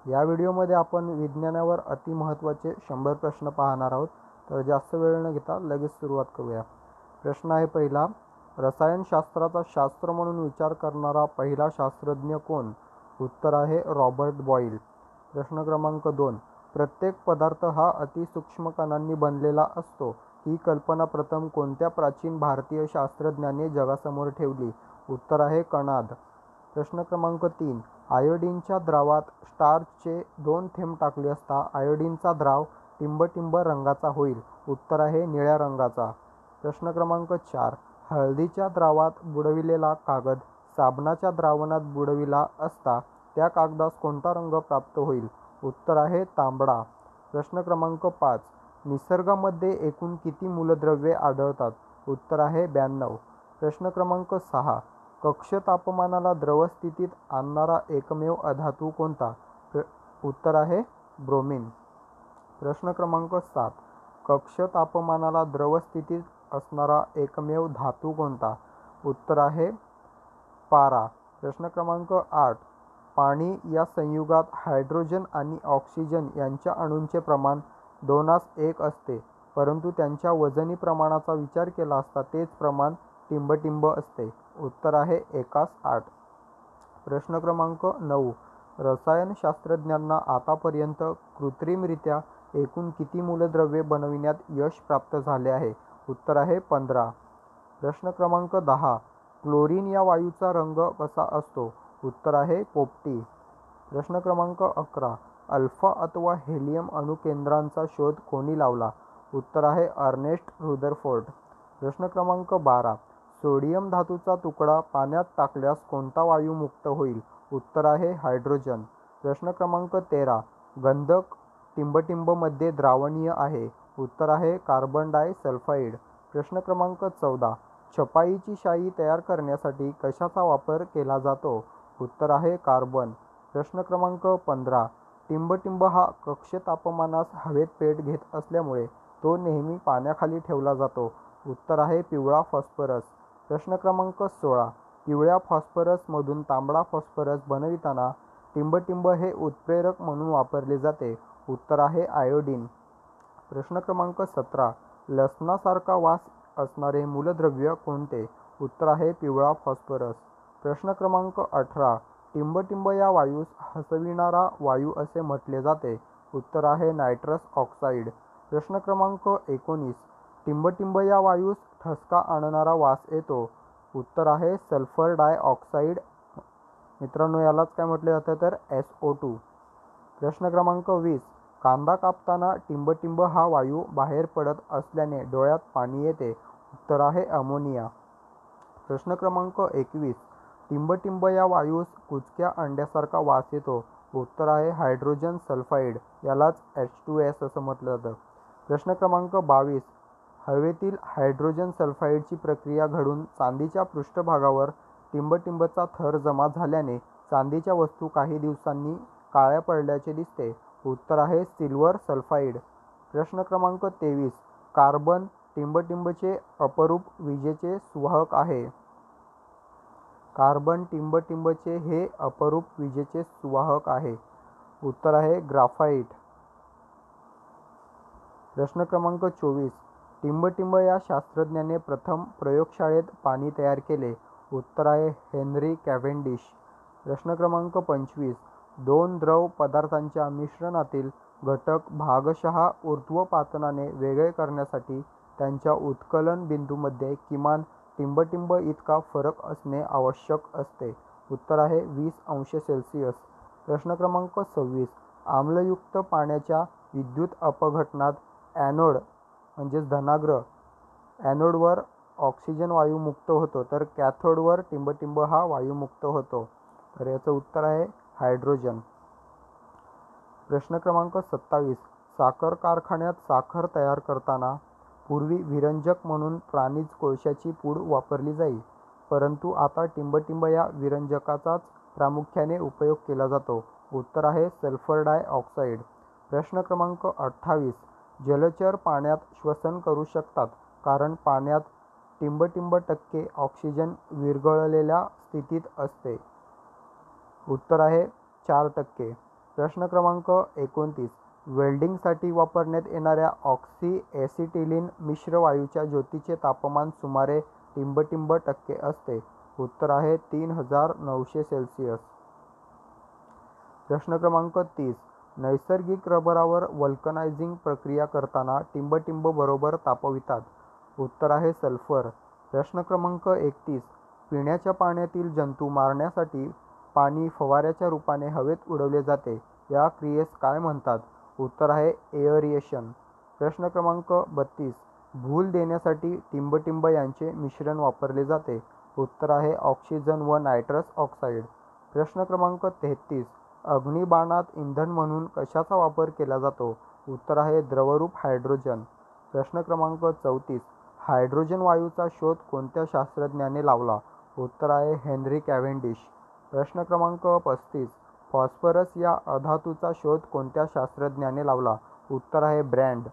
या व्हिडिओमध्ये आपण विज्ञानावर अतिमहत्त्वाचे 100 प्रश्न पाहणार आहोत. तर जास्त वेळ न घेता लगेच सुरुवात करूया. प्रश्न आहे पहिला, रसायनशास्त्राचा शास्त्र म्हणून विचार करणारा पहिला शास्त्रज्ञ कोण? उत्तर आहे रॉबर्ट बॉईल. प्रश्न क्रमांक 2, प्रत्येक पदार्थ हा अतिसूक्ष्म कणांनी बनलेला असतो. ही कल्पना प्रथम कोणत्या प्राचीन भारतीय शास्त्रज्ञाने जगासमोर ठेवली? उत्तर आहे कणाद. प्रश्न क्रमांक 3, आयोडीनच्या द्रावात स्टार्चचे 2 थेंब टाकले असता आयोडीनचा द्राव टिंबटिंब रंगाचा होईल. उत्तर आहे निळ्या रंगाचा. प्रश्न क्रमांक 4, हळदीच्या द्रावात बुडविलेला कागद साबणाच्या द्रावणात बुडविला असता त्या कागदास कोणता रंग प्राप्त होईल? उत्तर आहे तांबडा. प्रश्न क्रमांक 5, निसर्गामध्ये एकूण किती मूलद्रव्ये आढळतात? उत्तर आहे 92. प्रश्न क्रमांक 6, कक्ष तापमानाला द्रव स्थितीत आणणारा एकमेव अधातू कोणता? उत्तर आहे ब्रोमीन. प्रश्न क्रमांक 7, कक्ष तापमानाला द्रव स्थितीत असणारा एकमेव धातू कोणता? उत्तर आहे पारा. प्रश्न क्रमांक 8, पाणी या संयुगात हायड्रोजन आणि ऑक्सिजन यांच्या अणूंचे प्रमाण 2:1 असते, परंतु त्यांच्या वजनी प्रमाणाचा विचार केला असता तेच प्रमाण टिंबटिंब असते. उत्तर आहे 1:8. प्रश्न क्रमांक 9, रसायनशास्त्रज्ञांना आतापर्यंत कृत्रिमरित्या एकूण किती मूलद्रव्ये बनविण्यात यश प्राप्त झाले आहे? उत्तर आहे 15. प्रश्न क्रमांक 10, क्लोरीन या वायूचा रंग कसा असतो? उत्तर आहे पोपटी. प्रश्न क्रमांक 11, अल्फा अथवा हेलियम अणुकेंद्रांचा शोध कोणी लावला? उत्तर आहे अर्नेस्ट रुदरफोर्ड. प्रश्न क्रमांक 12, सोडियम धातूचा तुकडा पाण्यात टाकल्यास कोणता वायू मुक्त होईल? उत्तर आहे हायड्रोजन. प्रश्न क्रमांक 13, गंधक टिंबटिंबमध्ये द्रावणीय आहे. उत्तर आहे कार्बन डायसल्फाइड. प्रश्न क्रमांक 14, छपाईची शाई तयार करण्यासाठी कशाचा वापर केला जातो? उत्तर आहे कार्बन. प्रश्न क्रमांक 15, टिंबटिंब हा कक्ष तापमानास हवेत पेट घेत असल्यामुळे तो नेहमी पाण्याखाली ठेवला जातो. उत्तर आहे पिवळा फॉस्फरस. प्रश्न क्रमांक 16, पिवळ्या फॉस्फरसमधून तांबडा फॉस्फरस बनविताना टिंबटिंब हे उत्प्रेरक म्हणून वापरले जाते. उत्तर आहे आयोडीन. प्रश्न क्रमांक 17, लसणासारखा वास असणारे मूलद्रव्य कोणते? उत्तर आहे पिवळा फॉस्फरस. प्रश्न क्रमांक 18, टिंबटिंब या वायूस हसविणारा वायू असे म्हटले जाते. उत्तर आहे नायट्रस ऑक्साईड. प्रश्न क्रमांक 19, टिंबटिंब या वायूस ठसका आणणारा वास येतो. उत्तर आहे सल्फर डायऑक्साईड. मित्रांनो, यालाच काय म्हटले जाते तर SO2. प्रश्न क्रमांक 20, कांदा कापताना टिंबटिंब हा वायू बाहेर पडत असल्याने डोळ्यात पाणी येते. उत्तर आहे अमोनिया. प्रश्न क्रमांक 21, टिंबटिंब या वायूस कुचक्या अंड्यासारखा वास येतो. उत्तर आहे हायड्रोजन सल्फाइड. यालाच H2S असं म्हटलं जातं. प्रश्न क्रमांक 22, हवेतील हायड्रोजन सल्फाइडची प्रक्रिया घडून चांदीच्या पृष्ठभागावर टिंबटिंबचा थर जमा झाल्याने चांदीच्या वस्तू काही दिवसांनी काळ्या पडल्याचे दिसते. उत्तर आहे सिल्वर सल्फाइड. प्रश्न क्रमांक 23, कार्बन टिंबटिंबचे अपरूप विजेचे सुवाहक आहे. कार्बन टिंबटिंबचे हे अपरूप विजेचे सुवाहक आहे. उत्तर आहे ग्राफाइट. प्रश्न क्रमांक 24, टिंबटिंब या शास्त्रज्ञाने प्रथम प्रयोगशाळेत पाणी तयार केले. उत्तर आहे हेनरी कॅव्हेंडिश. प्रश्न क्रमांक 25, 2 द्रव पदार्थांच्या मिश्रणातील घटक भागशः ऊर्ध्वपातनाने वेगळे करण्यासाठी त्यांच्या उत्कलन बिंदूमध्ये किमान टिंबटिंब इतका फरक असणे आवश्यक असते. उत्तर आहे 20 अंश सेल्सिअस. प्रश्न क्रमांक 26, आम्लयुक्त पाण्याच्या विद्युत अपघटनात ॲनोड म्हणजेच धनाग्र ॲनोडवर ऑक्सिजन वायू मुक्त होतो, तर कॅथोडवर टिंबटिंब हा वायू मुक्त होतो. तर याचं उत्तर आहे हायड्रोजन. प्रश्न क्रमांक 27, साखर कारखान्यात साखर तयार करताना पूर्वी विरंजक म्हणून प्राणिज कोळशाची पूड वापरली जाई, परंतु आता टिंबटिंब या विरंजकाचाच प्रामुख्याने उपयोग केला जातो. उत्तर आहे सल्फर डायऑक्साईड. प्रश्न क्रमांक 28, जलचर पाण्यात श्वसन करू शकतात कारण पाण्यात टिंबटिंब% ऑक्सिजन विरघळलेल्या स्थितीत असते. उत्तर आहे 4%. प्रश्न क्रमांक 29. वेल्डिंगसाठी वापरण्यात येणाऱ्या ऑक्सी ॲसिटिलीन मिश्र वायूच्या ज्योतीचे तापमान सुमारे टिंब टक्के असते. उत्तर आहे 3900 सेल्सिअस. प्रश्न क्रमांक 30. नैसर्गिक रबरावर वल्कनायझिंग प्रक्रिया करताना टिंब बरोबर तापवितात. उत्तर आहे सल्फर. प्रश्न क्रमांक 31. पिण्याच्या पाण्यातील जंतू मारण्यासाठी पाणी फवाऱ्याच्या रूपाने हवेत उडवले जाते. या क्रियेस काय म्हणतात? उत्तर आहे एअरिएशन. प्रश्न क्रमांक 32. भूल देण्यासाठी टिंब यांचे मिश्रण वापरले जाते. उत्तर आहे ऑक्सिजन व नायट्रस ऑक्साईड. प्रश्न क्रमांक 33. अग्निबाणात इंधन म्हणून कशाचा वापर केला जातो? उत्तर आहे द्रवरूप हायड्रोजन. प्रश्न क्रमांक 34. हायड्रोजन वायूचा शोध कोणत्या शास्त्रज्ञाने लावला? उत्तर आहे हेनरी कॅव्हेंडिश. प्रश्न क्रमांक 35. फॉस्फरस या अधातूचा शोध कोणत्या शास्त्रज्ञाने लावला? उत्तर आहे ब्रँड.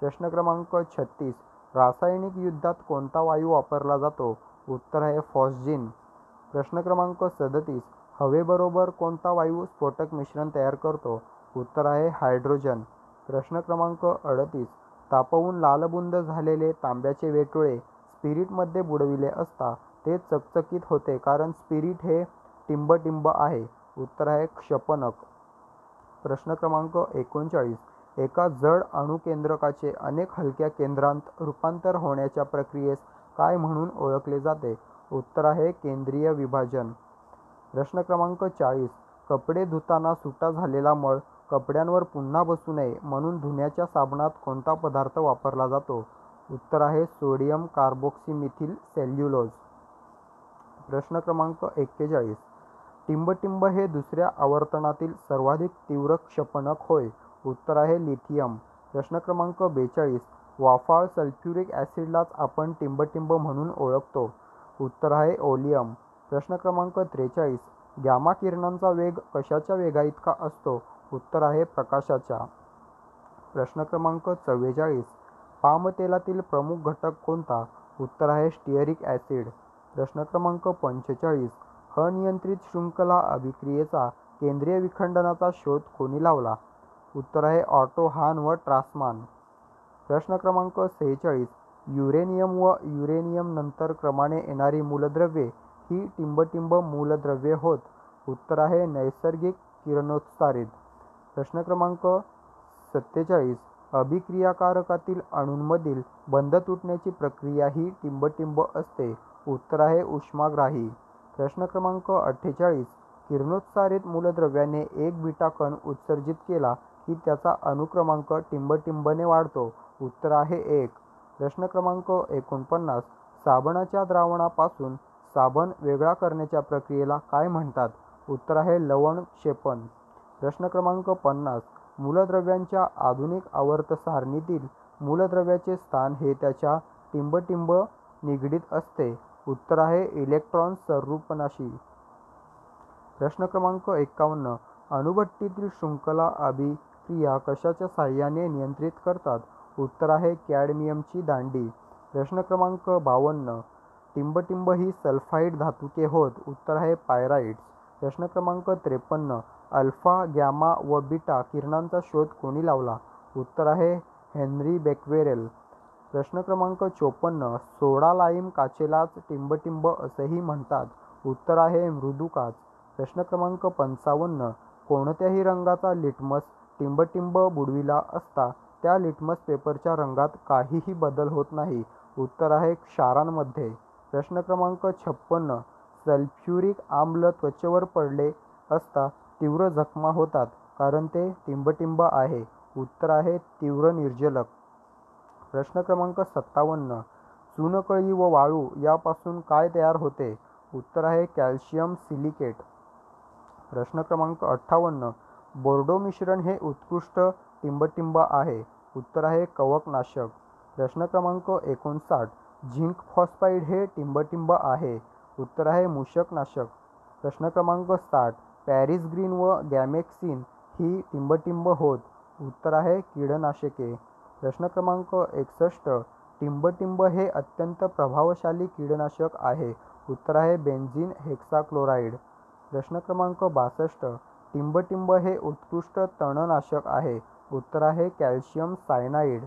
प्रश्न क्रमांक 36. रासायनिक युद्धात कोणता वायू वापरला जातो? उत्तर आहे फॉस्जिन. प्रश्न क्रमांक 37. हवेबरोबर कोणता वायू स्फोटक मिश्रण तयार करतो? उत्तर आहे हायड्रोजन. प्रश्न क्रमांक 38. तापवून लालबुंद झालेले तांब्याचे वेटोळे स्पिरिटमध्ये बुडविले असता ते चकचकीत होते कारण स्पिरिट हे टिंब आहे. उत्तर आहे क्षपणक. प्रश्न क्रमांक 39. एका जड अणुकेंद्रकाचे अनेक हलक्या केंद्रांत रूपांतर होण्याच्या प्रक्रियेस काय म्हणून ओळखले जाते? उत्तर आहे केंद्रीय विभाजन. प्रश्न क्रमांक 40. कपडे धुताना सुटा झालेला मळ कपड्यांवर पुन्हा बसू नये म्हणून धुण्याच्या साबणात कोणता पदार्थ वापरला जातो? उत्तर आहे सोडियम कार्बोक्सिमिथिल सेल्युलोज. प्रश्न क्रमांक 41. टिंब हे दुसऱ्या आवर्तनातील सर्वाधिक तीव्र क्षपणक होय. उत्तर आहे लिथियम. प्रश्न क्रमांक 42. वाफाळ सल्फ्युरिक ॲसिडलाच आपण टिंब म्हणून ओळखतो. उत्तर आहे ओलियम. प्रश्न क्रमांक 43. गॅमा किरणांचा वेग कशाच्या वेगाइतका असतो? उत्तर आहे प्रकाशाच्या. प्रश्न क्रमांक 44. पामतेलातील प्रमुख घटक कोणता? उत्तर आहे स्टिअरिक ॲसिड. प्रश्न क्रमांक 45. अनियंत्रित शृंखला अभिक्रियेचा केंद्रीय विखंडनाचा शोध कोणी लावला? उत्तर आहे ऑटो हान व ट्रासमान. प्रश्न क्रमांक 46. युरेनियम व युरेनियम नंतर क्रमाने येणारी मूलद्रव्ये ही टिंब मूलद्रव्ये होत. उत्तर आहे नैसर्गिक किरणोत्सारित. प्रश्न क्रमांक 47. अभिक्रियाकारकातील अणूंमधील बंध तुटण्याची प्रक्रिया ही टिंब असते. उत्तर आहे उष्माग्राही. प्रश्न क्रमांक 48. किरणोत्सारित मूलद्रव्याने एक बीटा कण उत्सर्जित केला की त्याचा अणुक्रमांक टिंबने वाढतो. उत्तर आहे 1. प्रश्न क्रमांक 49. साबणाच्या द्रावणापासून साबण वेगळा करण्याच्या प्रक्रियेला काय म्हणतात? उत्तर आहे लवण क्षेपण. प्रश्न क्रमांक 50. मूलद्रव्यांच्या आधुनिक आवर्त सारणीतील मूलद्रव्याचे स्थान हे त्याच्या टिंब निगडीत असते. उत्तर आहे इलेक्ट्रॉन संरूपणाशी. प्रश्न क्रमांक 51. अणुभट्टीतील शृंखला अभिक्रिया कशाच्या साहाय्याने नियंत्रित करतात? उत्तर आहे कॅडमियमची दांडी. प्रश्न क्रमांक 52. टिंब ही सल्फाइड धातुके होत. उत्तर आहे पायराइट्स. प्रश्न क्रमांक 53. अल्फा, गॅमा व बीटा किरणांचा शोध कोणी लावला? उत्तर आहे हेनरी बेक्वेरेल. प्रश्न क्रमांक 54. सोडा लाईम काचेलाच टिंब असेही म्हणतात. उत्तर आहे मृदू काच. प्रश्न क्रमांक 55. कोणत्याही रंगाचा लिटमस टिंब बुडविला असता त्या लिटमस पेपरच्या रंगात काहीही बदल होत नाही. उत्तर आहे क्षारांमध्ये. प्रश्न क्रमांक 56. सल्फ्युरिक आम्ल त्वचेवर पडले असता तीव्र जखमा होतात कारण ते टिंब आहे. उत्तर आहे तीव्र निर्जलक. प्रश्न क्रमांक 57. चुनकळी व वाळू यापासून काय तयार होते? उत्तर आहे कॅल्शियम सिलिकेट. प्रश्न क्रमांक 58. बोर्डो मिश्रण हे उत्कृष्ट टिंब आहे. उत्तर आहे कवकनाशक. प्रश्न क्रमांक 59. झिंक फॉस्फाईड हे टिंब आहे. उत्तर आहे मूषकनाशक. प्रश्न क्रमांक 60. पॅरिस ग्रीन व गॅमेक्सिन ही टिंब होत. उत्तर आहे कीडनाशके. प्रश्न क्रमांक 61. टिंब हे अत्यंत प्रभावशाली कीडनाशक आहे. उत्तर आहे बेन्झीन हेक्साक्लोराइड. प्रश्न क्रमांक 62. टिंबटिंब हे उत्कृष्ट तणनाशक आहे. उत्तर आहे कॅल्शियम सायनाइड.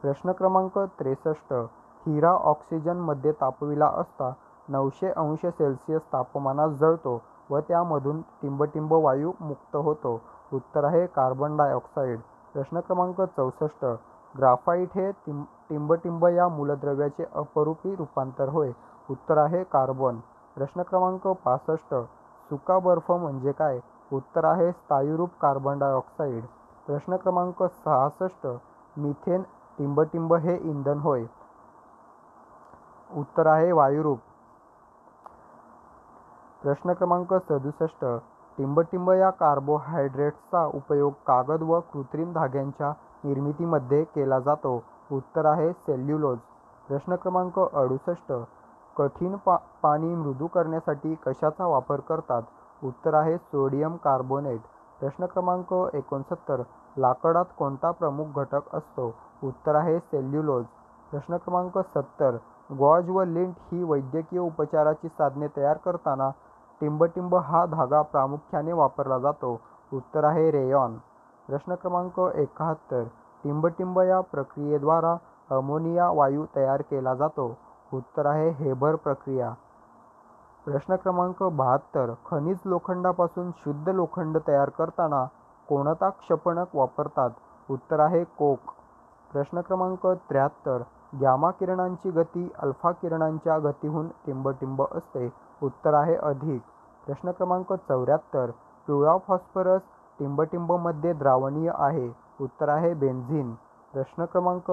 प्रश्न क्रमांक 63. हिरा ऑक्सिजनमध्ये तापविला असता 900 अंश सेल्सिअस तापमानात जळतो व त्यामधून टिंबटिंब वायू मुक्त होतो. उत्तर आहे कार्बन डायऑक्साईड. प्रश्न क्रमांक 64. ग्राफाइट हे टिंबटिंब या मूलद्रव्याचे अपरूपी रूपांतर होय. उत्तर आहे कार्बन. प्रश्न क्रमांक 65. सुका बर्फ म्हणजे काय? उत्तर आहे स्थायीरूप कार्बन डायऑक्साईड. प्रश्न क्रमांक 66. मिथेन टिंबटिंब हे इंधन होय. उत्तर आहे वायुरूप. प्रश्न क्रमांक 67. टिंबटिंब या कार्बोहायड्रेट्सचा उपयोग कागद व कृत्रिम धाग्यांच्या निर्मितीमध्ये केला जातो. उत्तर आहे सेल्युलोज. प्रश्न क्रमांक 68. कठीण पाणी मृदू करण्यासाठी कशाचा वापर करतात? उत्तर आहे सोडियम कार्बोनेट. प्रश्न क्रमांक 69. लाकडात कोणता प्रमुख घटक असतो? उत्तर आहे सेल्युलोज. प्रश्न क्रमांक 70. गॉज व लिंट ही वैद्यकीय उपचाराची साधने तयार करताना टिंबटिंब हा धागा प्रामुख्याने वापरला जातो. उत्तर आहे रेयॉन. प्रश्न क्रमांक 71. टिंबटिंब या प्रक्रियेद्वारा अमोनिया वायू तयार केला जातो. उत्तर आहे हेबर प्रक्रिया. प्रश्न क्रमांक 72. खनिज लोखंडापासून शुद्ध लोखंड तयार करताना कोणता क्षपणक वापरतात? उत्तर आहे कोक. प्रश्न क्रमांक 73. गॅमा किरणांची गती अल्फा किरणांच्या गतीहून टिंबटिंब असते. उत्तर आहे अधिक. प्रश्न क्रमांक 74. पिवळा फॉस्फरस टिंबटिंबमध्ये द्रावणीय आहे. उत्तर आहे बेन्झीन. प्रश्न क्रमांक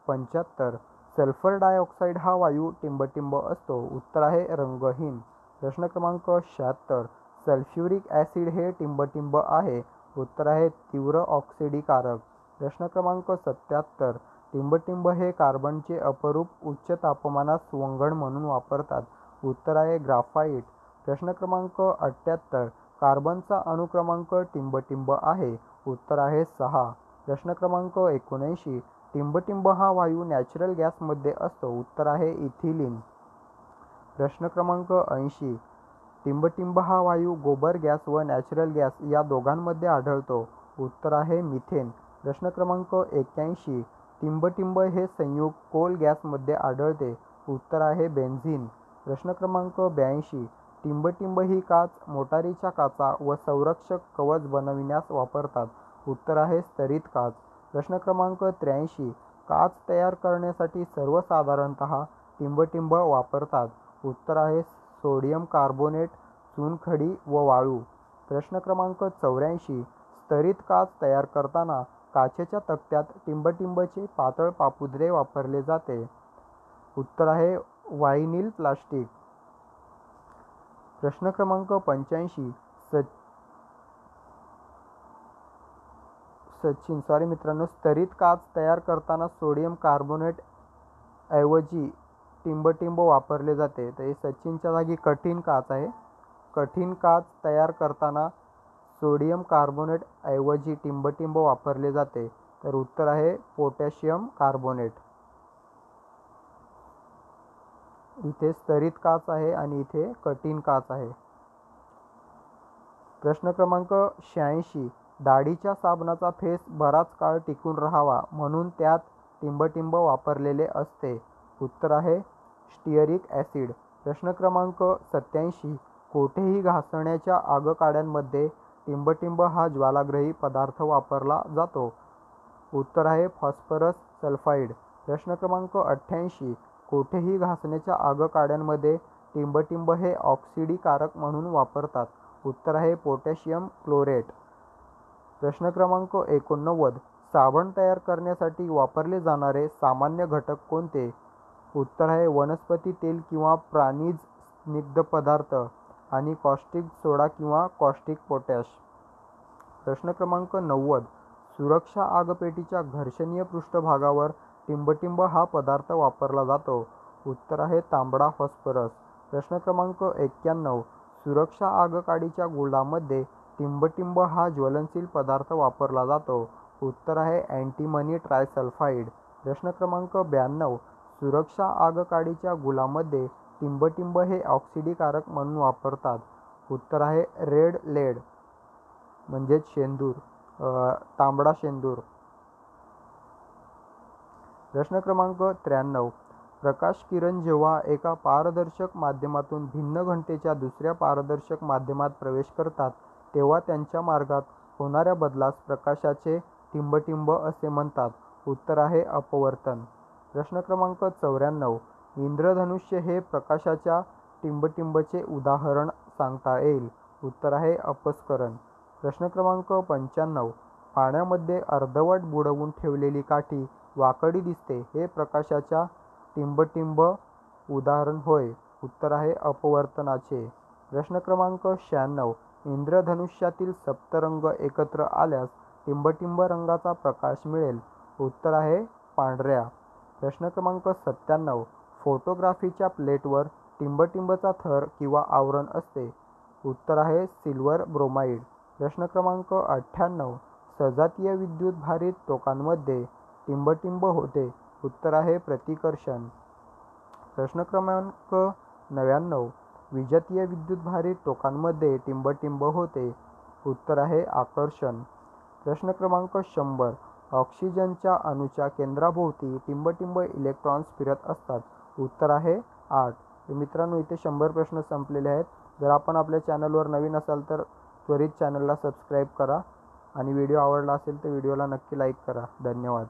75. सल्फर डायऑक्साईड हा वायू टिंबटिंब असतो. उत्तर आहे रंगहीन. प्रश्न क्रमांक 76. सल्फ्युरिक ॲसिड हे टिंबटिंब आहे. उत्तर आहे तीव्र ऑक्सिडीकारक. प्रश्न क्रमांक 77. टिंबटिंब हे कार्बनचे अपरूप उच्च तापमानात स्वंगण म्हणून वापरतात. उत्तर आहे ग्राफाइट. प्रश्न क्रमांक 78. कार्बनचा अणुक्रमांक टिंबटिंब आहे. उत्तर आहे 6. प्रश्न क्रमांक 79. टिंबटिंब हा वायू नॅचरल गॅसमध्ये असतो. उत्तर आहे इथिलीन. प्रश्न क्रमांक 80. टिंबटिंब हा वायू गोबर गॅस व नॅचरल गॅस या दोघांमध्ये आढळतो. उत्तर आहे मिथेन. प्रश्न क्रमांक 81. टिंबटिंब हे संयुग कोल गॅसमध्ये आढळते. उत्तर आहे बेन्झीन. प्रश्न क्रमांक 82. टिंबटिंब ही काच मोटारीच्या काचा व संरक्षक कवच बनविण्यास वापरतात. उत्तर आहे स्तरित काच. प्रश्न क्रमांक 83. काच तयार करण्यासाठी सर्वसाधारणतः टिंबटिंब वापरतात. उत्तर आहे सोडियम कार्बोनेट, चुनखडी व वाळू. प्रश्न क्रमांक 84. स्तरित काच तयार करताना काचेच्या तक्त्यात टिंबटिंबचे पातळ पापुद्रे वापरले जाते. उत्तर आहे व्हायनिल प्लास्टिक. प्रश्न क्रमांक 85. स्तरित काच तयार करताना सोडियम कार्बोनेट ऐवजी टिंबटिंब वापरले जाते. तर हे सचिनच्या जागी कठीण काच आहे. कठीण काच तयार करताना सोडियम कार्बोनेट ऐवजी टिंबटिंब वापरले जाते. तर उत्तर आहे पोटॅशियम कार्बोनेट. इथे स्तरित काच आहे आणि इथे कठीण काच आहे. प्रश्न क्रमांक 86. दाढीच्या साबणाचा फेस बराच काळ टिकून राहावा म्हणून त्यात टिंबटिंब वापरलेले असते. उत्तर आहे स्टिअरिक ॲसिड. प्रश्न क्रमांक 87. कोठेही घासण्याच्या आगकाड्यांमध्ये टिंबटिंब हा ज्वालाग्रही पदार्थ वापरला जातो. उत्तर आहे फॉस्फरस सल्फाइड. प्रश्न क्रमांक 88. कोठेही घासण्याच्या आगकाड्यांमध्ये टिंबटिंब हे ऑक्सिडीकारक म्हणून वापरतात. उत्तर आहे पोटॅशियम क्लोरेट. प्रश्न क्रमांक 89. साबण तयार करण्यासाठी वापरले जाणारे सामान्य घटक कोणते? उत्तर आहे वनस्पती तेल किंवा प्राणीज स्निग्ध पदार्थ आणि कॉस्टिक सोडा किंवा कॉस्टिक पोटॅश. प्रश्न क्रमांक 90. सुरक्षा आगपेटीच्या घर्षणीय पृष्ठभागावर टिंबटिंब हा पदार्थ वापरला जातो. उत्तर आहे तांबडा फॉस्फरस. प्रश्न क्रमांक 91. सुरक्षा आगकाडीच्या गुळामध्ये टिंबटिंब हा ज्वलनशील पदार्थ वापरला जातो. उत्तर आहे अँटीमनी ट्रायसल्फाइड. प्रश्न क्रमांक 92. सुरक्षा आगकाडीच्या गुळामध्ये टिंबटिंब हे ऑक्सिडीकारक म्हणून वापरतात. उत्तर आहे रेड लेड म्हणजेच शेंदूर, तांबडा शेंदूर. प्रश्न क्रमांक 93. प्रकाश किरण जेव्हा एका पारदर्शक माध्यमातून भिन्न घनतेच्या दुसऱ्या पारदर्शक माध्यमात प्रवेश करतात तेव्हा त्यांच्या मार्गात होणाऱ्या बदलास प्रकाशाचे टिंबटिंब असे म्हणतात. उत्तर आहे अपवर्तन. प्रश्न क्रमांक 94. इंद्रधनुष्य हे प्रकाशाच्या टिंबटिंबचे उदाहरण सांगता येईल. उत्तर आहे अपस्करण. प्रश्न क्रमांक 95. पाण्यामध्ये अर्धवट बुडवून ठेवलेली काठी वाकडी दिसते हे प्रकाशाच्या टिंबटिंब उदाहरण होय. उत्तर आहे अपवर्तनाचे. प्रश्न क्रमांक 96. इंद्रधनुष्यातील सप्तरंग एकत्र आल्यास टिंबटिंब रंगाचा प्रकाश मिळेल. उत्तर आहे पांढऱ्या. प्रश्न क्रमांक 97. फोटोग्राफीच्या प्लेटवर टिंबटिंबचा थर किंवा आवरण असते. उत्तर आहे सिल्वर ब्रोमाइड. प्रश्न क्रमांक 98. सजातीय विद्युत भारित टोकांमध्ये टिंबटिंब होते. उत्तर आहे प्रतिकर्षण. प्रश्न क्रमांक 99. विजातीय विद्युत भारित टोकांमध्ये टिंबटिंब होते. उत्तर आहे आकर्षण. प्रश्न क्रमांक 100. ऑक्सिजनच्या अणूच्या केंद्राभोवती टिंबटिंब इलेक्ट्रॉन्स फिरत असतात. उत्तर आहे 8. तर मित्रांनो, इथे 100 प्रश्न संपलेले आहेत. जर आपण आपल्या चॅनलवर नवीन असाल तर त्वरित चॅनलला सबस्क्राईब करा आणि व्हिडिओ आवडला असेल तर व्हिडिओला नक्की लाईक करा. धन्यवाद.